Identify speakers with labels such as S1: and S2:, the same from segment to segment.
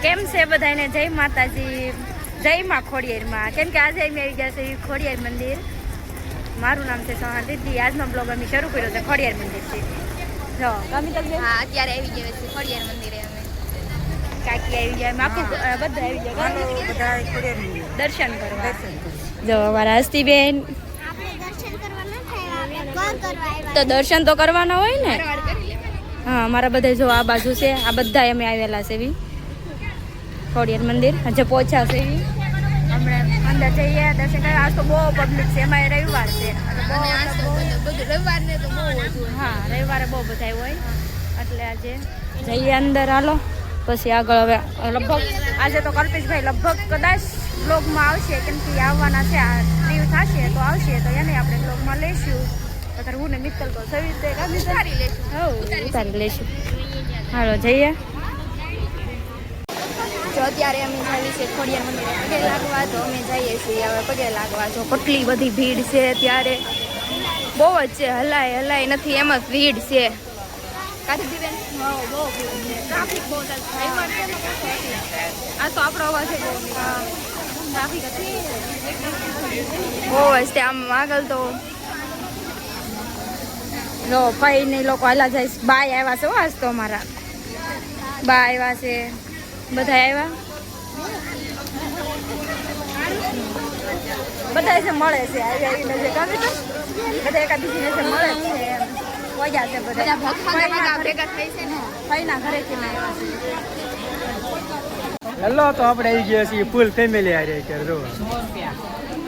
S1: કેમ છે બધાને? જય માતાજી, જય માં ખોડિયારમાં. કેમ કે આજે અમે આવી ગયા છે ખોડિયાર મંદિર. મારું નામ છે સોહા દીદી. આજનો બ્લોગ અમે શરૂ કર્યો છે ખોડિયાર મંદિરથી. જો ગમી તમને?
S2: હા, અત્યારે આવી ગયા છે ખોડિયાર મંદિરે. અમે
S1: કાકી આવી ગયા, માપુ બધા આવી ગયા, બધા ખોડિયાર મંદિર દર્શન કરવા. જો અમારા હસ્તીબેન તો દર્શન તો કરવાના હોય ને. હા, અમારા બધા જો આ બાજુ છે, આ બધા અમે આવેલા છે એવી ખોડિયાર મંદિર. હજે પહોંચ્યા છે એવી. હમણાં અંદર જઈએ દર્શન કરવા. આજ તો બહુ પબ્લિક છે, એમાં રવિવાર છે.
S2: રવિવારને તો બહુ
S1: હા, રવિવારે બહુ બધા હોય એટલે આજે જઈએ અંદર. હાલો પછી આગળ હવે લગભગ આજે તો કલ્પેશભાઈ લગભગ કદાચ બ્લોગમાં આવશે, કેમ કે આવવાના છે. આ ફ્રી થશે તો આવશે, તો એને આપણે બ્લોગમાં લઈશું. અત્યારે હું ને મિત્તલ તો સવી ઉતારી લઈશું. હાલો જઈએ.
S2: જો અત્યારે અમે જઈએ છીએ ખોડિયાર મંદિરે પગે લાગવા. તો અમે જઈએ છીએ હવે પગે લાગવા. જો
S1: કેટલી બધી ભીડ છે ત્યારે,
S2: બહુ જ છે. હલાય નથી, એમ જ ભીડ છે. કાઠી બેન
S1: બહુ ભીડ છે. ટ્રાફિક બહુ
S2: આ તો આપણો અવાજ છે.
S1: ટ્રાફિક હતી
S2: બહુ જ છે. આમ આગળ તો
S1: જો ભાઈ ને લોકો હાલા જાય. બાય આવ્યા છે આજ તો અમારા બા આવ્યા છે, બધા આવ્યા. બધા છે મળે છે, આવીને જે ગમે તો બધા એકાબીજીને છે મળે છે. એમ વજા છે બધા
S2: ભેગા થઈ છે ને.
S1: ભાઈના ઘરેથી આવ્યા છે.
S3: હેલો, તો આપણે આવી ગયા છીએ ફૂલ ફેમિલી આ રહી ત્યારે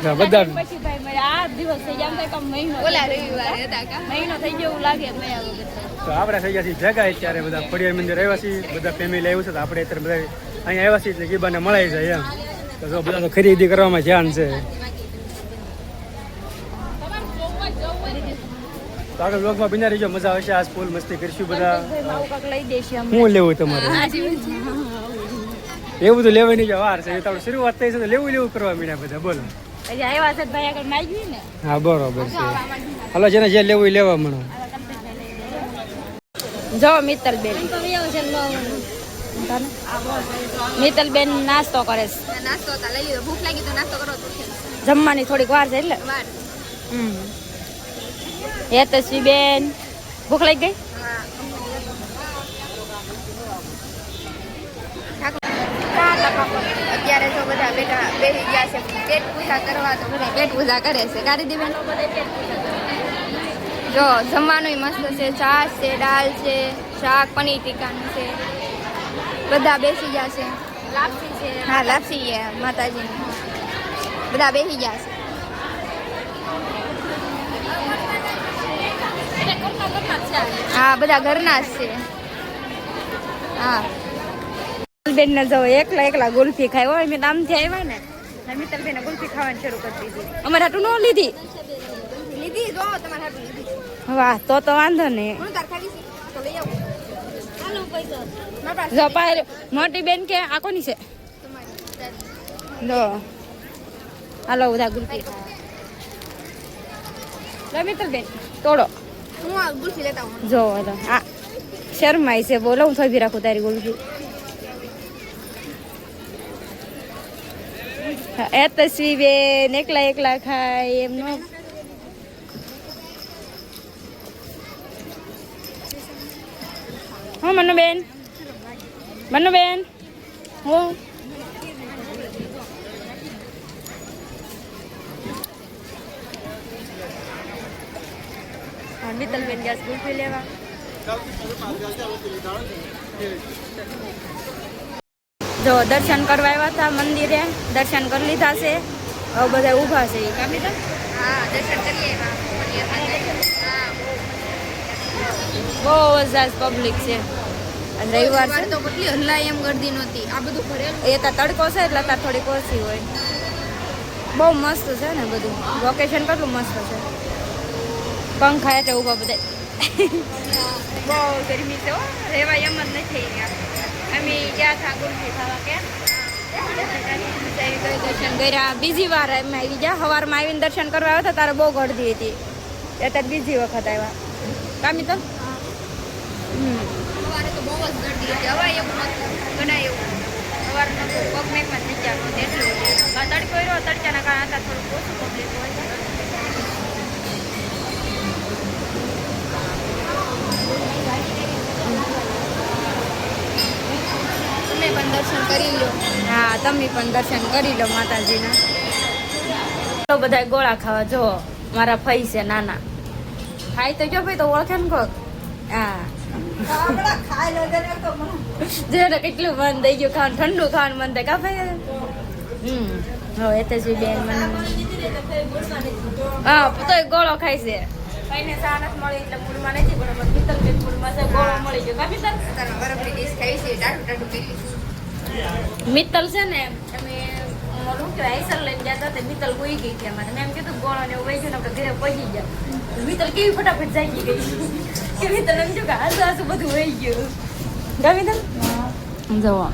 S3: જો બધા
S1: પછી ભાઈ મારે આ દિવસ થઈ ગયા એમ મહિનો
S2: ઓલા રવિવારે હતા કા
S1: મહિનો થઈ ગયો એવું લાગે. મેં આવ્યો
S3: તો આપણે થઈ ગયા છીએ ભેગા. અત્યારે બધા ખોડિયાર મંદિર આવ્યા છીએ, બધા ફેમિલી આવ્યું છે. તો આપણે અત્યારે બધા અહીંયા આવ્યા છીએ એટલે ગીબાને મળાઈ જાય એમ. તો જો બધા તો ખરીદી કરવામાં ધ્યાન છે. તો આગળ બ્લોગમાં બિના રહીજો, મજા આવશે. આ ફૂલ મસ્તી કરીશું બધા.
S1: લઈ દેશે
S3: શું લેવું તમારે? એવું તો લેવાની જ વાર છે. તો શરૂઆત થઈ છે તો લેવું કરવા મીના બધા. બોલો
S1: આવ્યા છે ભાઈ આગળ માગ્યું ને.
S3: હા બરોબર છે. હાલો, જેને જે લેવું એ લેવા મળો.
S1: જો મિત્તલબેન મિત્તલબેન નાસ્તો કરે છે.
S2: નાસ્તો લઈ લીધો. ભૂખ લાગી તો નાસ્તો કરો.
S1: જમવાની થોડીક વાર છે એટલે. એ તસ્વી બેન ભૂખ લાગી ગઈ.
S2: અત્યારે તો બધા બેઠા બેસી ગયા છે પેટ પૂજા કરવા. તો બધા પેટ પૂજા કરે છે. કાઢી દીધું. જો જમવાનું મસ્ત છે. છાશ છે, દાળ છે, શાક, પનીર ટીકાનું છે. બધા બેસી ગયા છે.
S1: લાપસી છે.
S2: હા, લાપસી છે માતાજીની. બધા બેસી ગયા છે. હા, બધા ઘરના જ છે. હા,
S1: બેન ને જો એકલા ગુલ્ફી ખાય હોય. મેં નામથી આવ્યા ને મિત્તલબેન ગુલ્ફી ખાવાની શરૂ કરી દીધી. અમારે હાટું ન લીધી.
S2: લીધી જો તમારે હાટું લીધી.
S1: વાહ, તો વાંધો નહીં.
S2: હું તાર ખાવી છે તો લઈ આવું. હાલો પૈસો
S1: જો પાય મોટી બેન કે આ કોની છે? જો હાલો બધા ગુલ્ફી ખાવા. મિત્તલબેન તોડો.
S2: હું આ ગુલ્ફી લેતા હું.
S1: જો આ શર્માઈ છે. બોલો હું થોડી રાખું તારી ગુલ્ફી. એ તસ્વી બેન એકલા ખાય એમ નો. હા મનુબેન હું મિત્તલબેન ગેસ ગુલ્ફી લેવા. જો દર્શન કરવા આવ્યા હતા મંદિરે, દર્શન કરી લીધા છે. હવે બધા ઊભા છે.
S2: હા, દર્શન કરીએ.
S1: બહુ જ પબ્લિક છે. અને રવિવાર છે
S2: તો કેટલી હલાય એમ ગર્દી નહોતી. આ બધું ભરેલું.
S1: એ તો તડકો છે એટલે તાર થોડીક ઓછી હોય. બહુ મસ્ત છે ને બધું. લોકેશન કેટલું મસ્ત છે. પંખા એટલે ઊભા બધા. બહુ ગરમી છે. રેવાય એમ જ નથી. અમે ગયા હતા ગુલ્ફી ખાવા. કે દર્શન કર્યા. બીજી વાર અમે આવી ગયા. સવારમાં આવીને દર્શન કરવા આવ્યા હતા તારે બહુ ગળદી હતી. અત્યારે બીજી વખત આવ્યા. કામી તો
S2: સવારે તો બહુ જ ગર્દી હતી. હવે એવું નથી. ઘણા એવું
S1: તડકો તેટલો તડકો રહ્યો તડકાના કારણે થોડુંક ઓછું પબ્લિક હોય
S2: તમે પણ દર્શન કરી લો.
S1: હા તમે પણ દર્શન કરી લો માતાજીના. તો બધા ગોળા ખાવા જો મારા ફઈ છે નાના ખાઈ તો જો ભાઈ તો ઓળખે ને કોક હા જેને કેટલું મન થઈ ગયું ખાવાનું ઠંડુ ખાવાનું મન થાય કા ભાઈ હવે તેજવી બેન મને હા તો ગોળો ખાય છે કઈને સાનસ મળી એટલે મૂળમાં નથી બરોબર મિત્તલ બેન મૂળમાં છે ગોળો મળી ગયો કા મિત્તલ
S2: બરફની ડીશ ખાઈ છે ટાટું ટાટું કરી.
S1: મિત્તલ છે ને અમે ઓલું કે આઈસર લઈને ગયા હતા મિત્તલ કોઈ ગઈ હતી અમારે મેં એમ કીધું ગોળો ને એવું વહી ગયું ને આપણે ઘરે પહોંચી ગયા મિત્તલ કેવી ફટાફટ જાગી ગઈ કે મિત્તલ એમ જો કે હાસુ હાસુ બધું વહી ગયું કા મિત્તલ જવો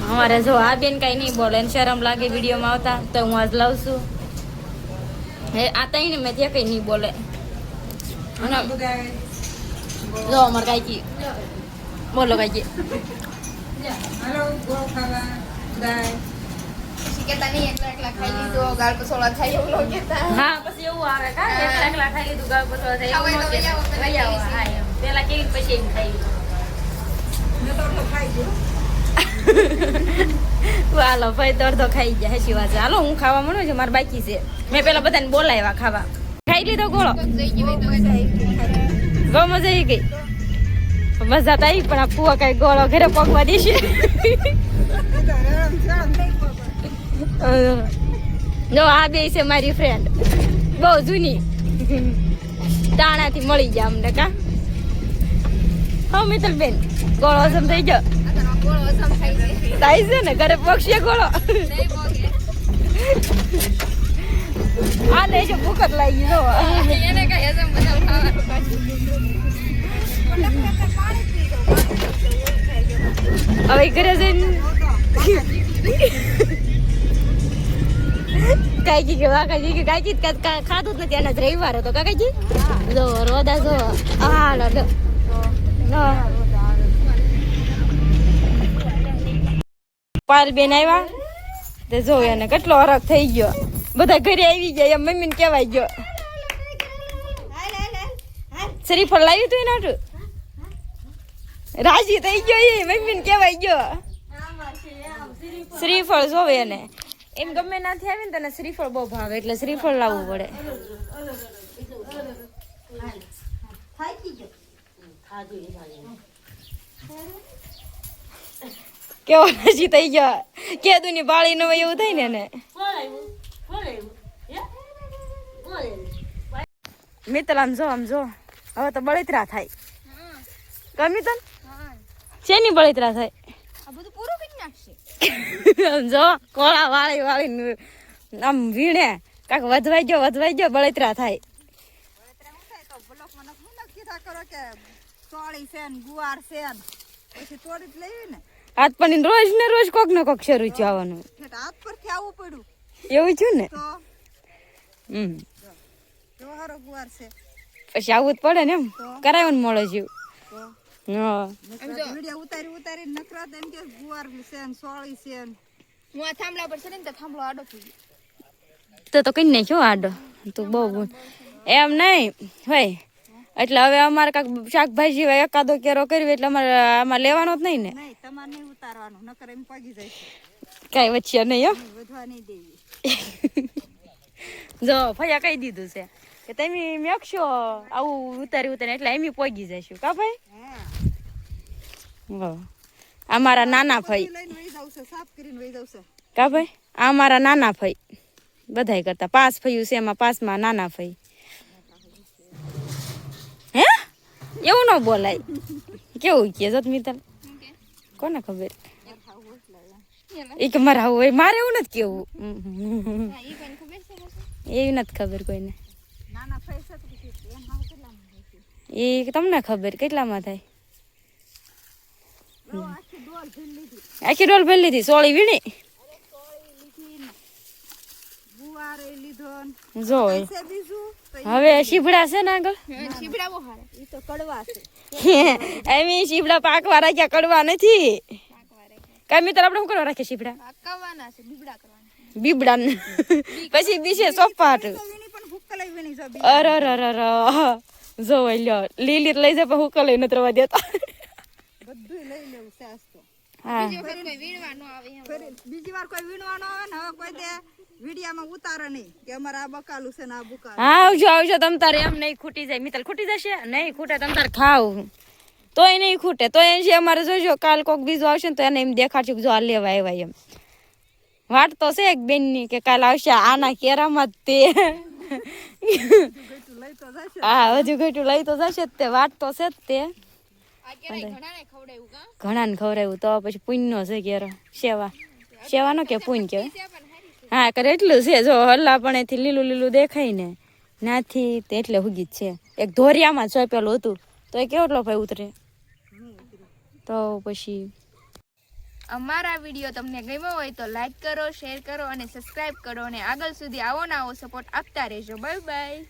S1: અમારે જો આ બેન કઈ નહીં બોલે એને શરમ લાગે વિડીયોમાં આવતા તો હું આજ લાવું છું હે આ તઈ ને મેં ત્યાં કઈ નહીં બોલે અને જો અમારે કાંઈ બોલો કાંઈ
S2: પછી કહેતા નહીં એકલા ખાઈ લીધો ગાળ પસોળા થાય એવું લોકો કહેતા.
S1: હા પછી એવું આવે કા એકલા ખાઈ લીધું ગાવ પસવા થાય એવું ન કે વહી આવો હા એમ પેલા કેવી પછી એમ ખાઈ હાલો ભાઈ તો અડધો ખાઈ ગયા હેસી વાત છે હાલો હું ખાવા મળું છું મારે બાકી છે મેં પેલા બધાને બોલાવ્યા ખાવા ખાઈ લીધો ગોળો
S2: થઈ ગયું હોય તો
S1: બહુ મજા આવી ગઈ મજા તો આવી પણ આ ફુવા કઈ ગોળો ઘરે પગવા દેશે જો આ બે છે મારી ફ્રેન્ડ બહુ જૂની તાણાથી મળી ગયા અમને કા હા મિત્તલ બેન ગોળો હસમ થઈ ગયો
S2: ગોળો અસમ થાય છે.
S1: થાય છે ને ઘરે પક્ષીએ ગોળો
S2: નહીં પોગે.
S1: આ દે છે ભૂખ જ લાગી જો
S2: એને કઈ હજમ બધા ખાવાનું પાછું.
S1: હવે ઘરે જઈને કાકી કે કાકાજી કે કાકી ખાધું જ નથી આના જ રવિવાર હતો કાકાજી જો રોદા જો હા લો પાલ બેન આવ્યા તે જો એને કેટલો હરખ થઈ ગયો બધા ઘરે આવી ગયા એમ મમ્મીને કહેવાય ગયો શ્રીફળ લાવ્યું તું એના રાજી થઈ ગયો એ મમ્મીને કહેવાય ગયો શ્રીફળ જોવે એને એમ ગમે નાથી આવે ને તને શ્રીફળ બહુ ભાવે એટલે શ્રીફળ લાવવું પડે કેવો રાજી થઈ ગયો કેદું ની બાળી ન હોય એવું થાય ને એને મિત્તલ આમ જો હવે તો બળતરા થાય ગમી તને શેની બળતરા થાય
S2: આ બધું પૂરું કરી નાખશે.
S1: આમ જો કોળા વાળી આમ વીણે કાક વધવાઈ ગયો બળતરા થાય હાથ પણ રોજ ને રોજ કોક ને કોક શરૂ છે આવવાનું એવું છું ને પછી આવવું જ પડે ને એમ કરાવ્યું ને મળે જેવું
S2: હું આ થાંભલા પર ચડીને તો થાંભલો આડો થઈ ગયો.
S1: તો કઈ નાખ્યો આડો તું બહુ એમ નહીં હોય એટલે હવે અમારે કાંક શાકભાજી હોય એકાદો કેરો કરવી એટલે અમારે આમાં લેવાનો જ નહીં ને કઈ વચ્ચે નહીં હો જો ભૈયા કહી દીધું છે કે તમે મેકશો આવું ઉતારી એટલે એમ પોગી જઈશું કા ભાઈ આ મારા નાના ભાઈ કા ભાઈ આ મારા નાના ભાઈ બધાય કરતા 5 ફયું છે એમાં 5માં નાના ભાઈ હે એવું ન બોલાય કેવું કે જત મિત્ર કોને ખબર એ કે મારા હોય મારે એવું નથી કેવું એવી નથી ખબર કોઈને એ તમને ખબર કેટલામાં થાય આખી ડોલ ભરી લીધી સોળી વીણી જો હવે શીભડા છે ને આગળ
S2: શીબડા બહુ હારા.
S1: એમ શીભડા પાકવા રાખ્યા કડવા નથી કાંઈ મિત્ર આપણે શું કરવા રાખીએ સીપડા
S2: કવાના છે બીબડા કરવાના
S1: બીબડા પછી બીજે સોપાટ અરે જો લ્યો લીલી લઈ જાય પણ હુકા લઈ નથી રવા દેતા હા
S4: બીજી વાર કોઈ વીણવાનો આવે ને હવે કોઈ દે વિડિયામાં ઉતારે નહીં કે અમારે આ બકાલું છે ને આ બુકા
S1: હા આવજો તમ તારે એમ નહીં ખૂટી જાય મિત્ર ખૂટી જશે નહીં ખૂટે તમ તારે ખાવ તોય નહીં ખૂટે તો એમ છે અમારે જોજો કાલ કોક બીજું આવશે ને તો એને એમ દેખાડશે કે જો આ લેવા આવ્યા એમ વાટ તો છે એક બેન ની કે કાલ આવશે આના કેરામાં તે હા હજુ ઘટું લઈ તો જશે જ તે વાટ તો છે જ તે ઘણા ને ખવડાવ્યું તો પછી પુણ્ય છે કેરો સેવાનો કે પુણ્ય કહેવાય હા કરે એટલું છે જો હલ્લા પણ એથી લીલું લીલું દેખાય ને નાથી એટલે હુગી જ છે એક ધોરિયામાં ચોપેલું હતું તો એ કેવટલો ભાઈ ઉતરે તો પછી
S2: અમારા વિડીયો તમને ગમ્યો હોય તો લાઈક કરો શેર કરો અને સબસ્ક્રાઇબ કરો અને આગળ સુધી આવો ને આવો સપોર્ટ આપતા રહેજો બાય બાય